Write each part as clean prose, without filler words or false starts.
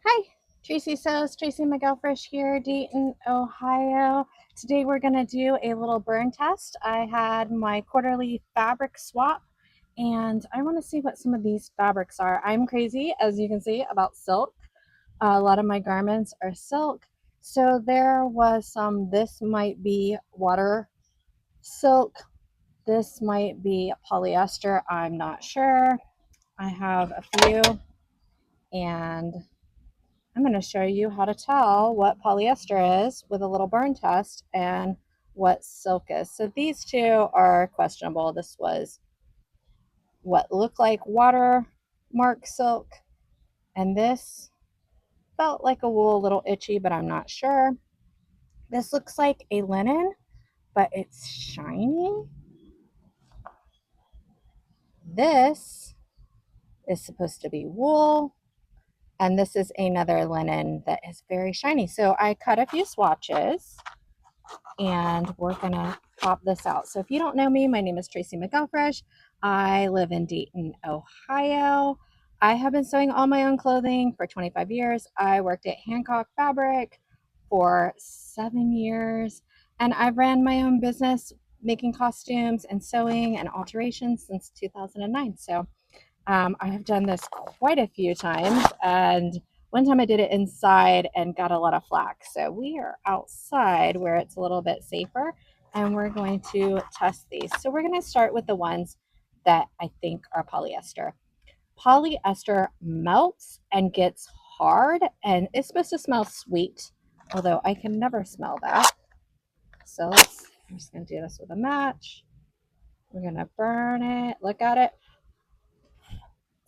Hi, Tracy says, Tracy McElfresh here, Dayton, Ohio. Today we're going to do a little burn test. I had my quarterly fabric swap and I want to see what some of these fabrics are. I'm crazy, as you can see, about silk. A lot of my garments are silk. So there was some, this might be water silk. This might be polyester. I'm not sure. I have a few and I'm going to show you how to tell what polyester is with a little burn test and what silk is. So these two are questionable. This was what looked like watermark silk, and this felt like a wool, a little itchy, but I'm not sure. This looks like a linen, but it's shiny. This is supposed to be wool, and this is another linen that is very shiny. So I cut a few swatches and we're gonna pop this out. So if you don't know me, my name is Tracy McElfresh. I live in Dayton, Ohio. I have been sewing all my own clothing for 25 years. I worked at Hancock Fabric for 7 years, and I've ran my own business making costumes and sewing and alterations since 2009. So I have done this quite a few times, and one time I did it inside and got a lot of flack. So we are outside where it's a little bit safer, and we're going to test these. So we're going to start with the ones that I think are polyester. Polyester melts and gets hard, and it's supposed to smell sweet, although I can never smell that. So I'm just going to do this with a match. We're going to burn it. Look at it.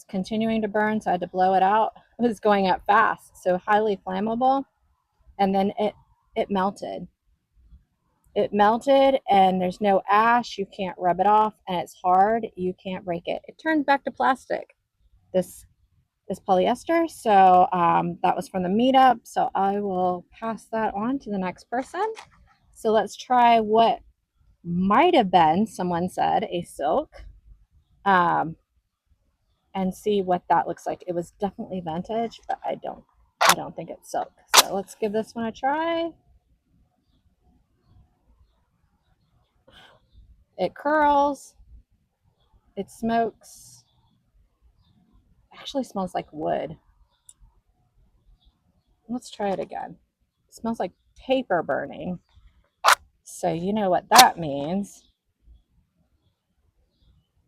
Continuing to burn, so I had to blow it out. It was going up fast, so highly flammable. And then it melted. It melted, and there's no ash. You can't rub it off, and it's hard. You can't break it. It turned back to plastic. This is polyester. So that was from the meetup. So I will pass that on to the next person. So let's try what might have been, someone said, a silk. And see what that looks like. It was definitely vintage, but I don't think it's silk. So let's give this one a try. It curls, it smokes. It actually smells like wood. Let's try it again. It smells like paper burning. So you know what that means.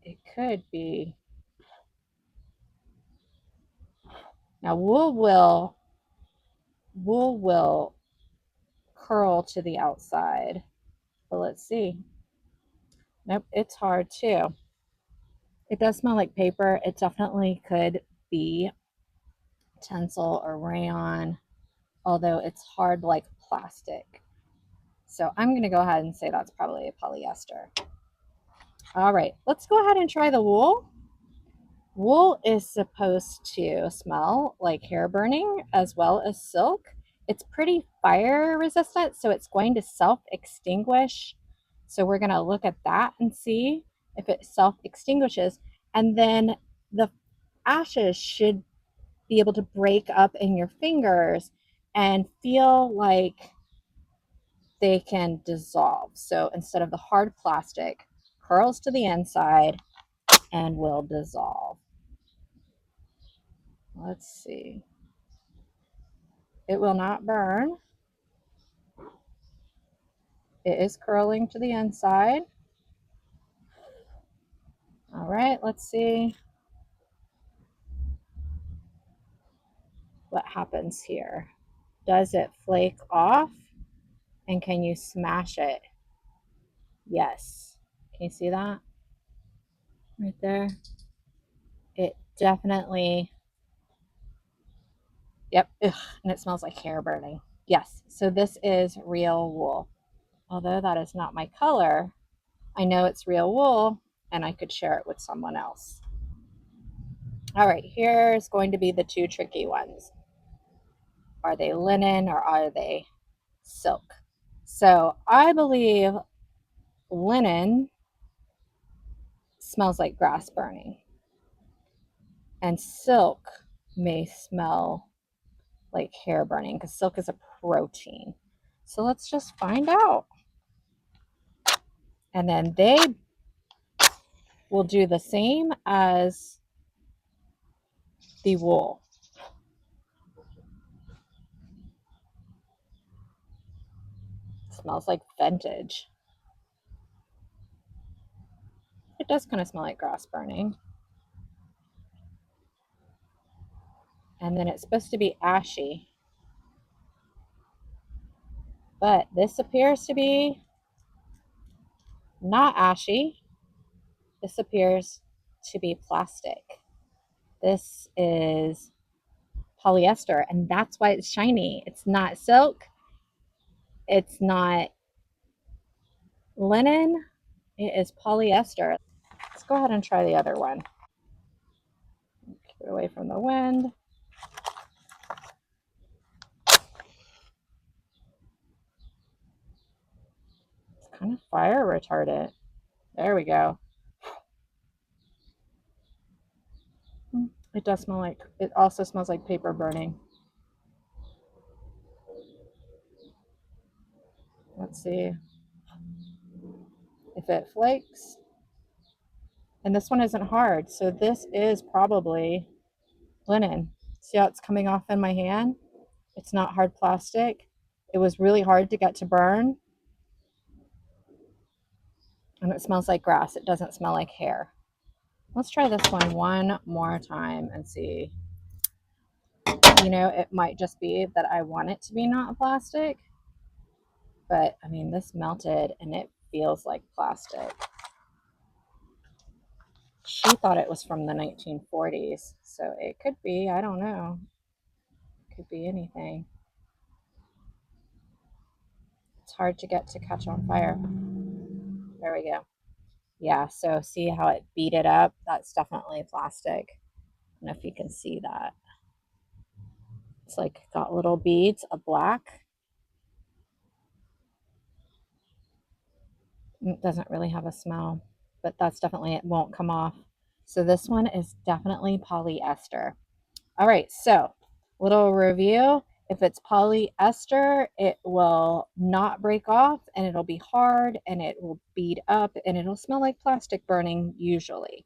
It could be. Now wool will curl to the outside. But let's see. Nope, it's hard too. It does smell like paper. It definitely could be tencel or rayon, although it's hard like plastic. So I'm going to go ahead and say that's probably a polyester. All right, let's go ahead and try the wool. Wool is supposed to smell like hair burning as well as silk. It's pretty fire resistant, so it's going to self extinguish. So we're going to look at that and see if it self extinguishes. And then the ashes should be able to break up in your fingers and feel like they can dissolve. So instead of the hard plastic, curls to the inside and will dissolve. Let's see. It will not burn. It is curling to the inside. All right, let's see what happens here. Does it flake off? And can you smash it? Yes. Can you see that? Right there. It definitely, yep. Ugh, and it smells like hair burning. Yes. So this is real wool. Although that is not my color, I know it's real wool and I could share it with someone else. All right, here's going to be the two tricky ones. Are they linen or are they silk? So I believe linen smells like grass burning, and silk may smell like hair burning because silk is a protein. So let's just find out. And then they will do the same as the wool. It smells like vintage. It does kind of smell like grass burning. And then it's supposed to be ashy. But this appears to be not ashy. This appears to be plastic. This is polyester, and that's why it's shiny. It's not silk. It's not linen. It is polyester. Let's go ahead and try the other one. Keep it away from the wind. It's kind of fire retardant. There we go. It does smell like, it also smells like paper burning. Let's see if it flakes. And this one isn't hard, so this is probably linen. See how it's coming off in my hand? It's not hard plastic. It was really hard to get to burn. And it smells like grass. It doesn't smell like hair. Let's try this one more time and see. You know, it might just be that I want it to be not plastic. But, I mean, this melted and it feels like plastic. She thought it was from the 1940s. So it could be. I don't know. It could be anything. It's hard to get to catch on fire. There we go. Yeah, so see how it beat it up? That's definitely plastic. I don't know if you can see that. It's like got little beads of black. It doesn't really have a smell, but that's definitely, it won't come off. So this one is definitely polyester. All right, so little review. If it's polyester, it will not break off and it'll be hard and it will bead up and it'll smell like plastic burning usually.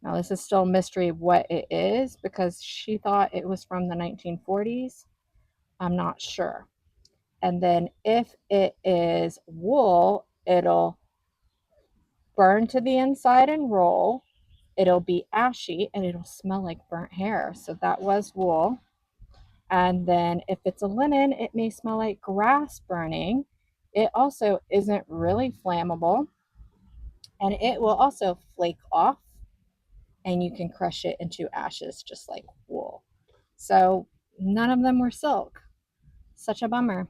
Now, this is still a mystery of what it is because she thought it was from the 1940s. I'm not sure. And then if it is wool, it'll burn to the inside and roll. It'll be ashy and it'll smell like burnt hair. So that was wool. And then if it's a linen, it may smell like grass burning. It also isn't really flammable and it will also flake off and you can crush it into ashes just like wool. So none of them were silk. Such a bummer.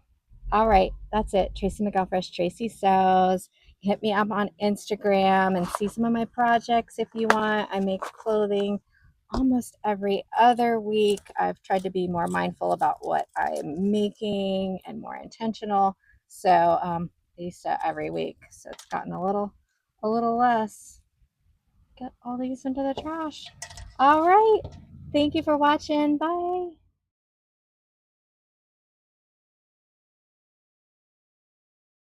All right, that's it. Tracy McGilchrist, Tracy Sews. Hit me up on Instagram and see some of my projects if you want. I make clothing almost every other week. I've tried to be more mindful about what I'm making and more intentional. So I used to every week. So it's gotten a little less. Get all these into the trash. All right. Thank you for watching. Bye.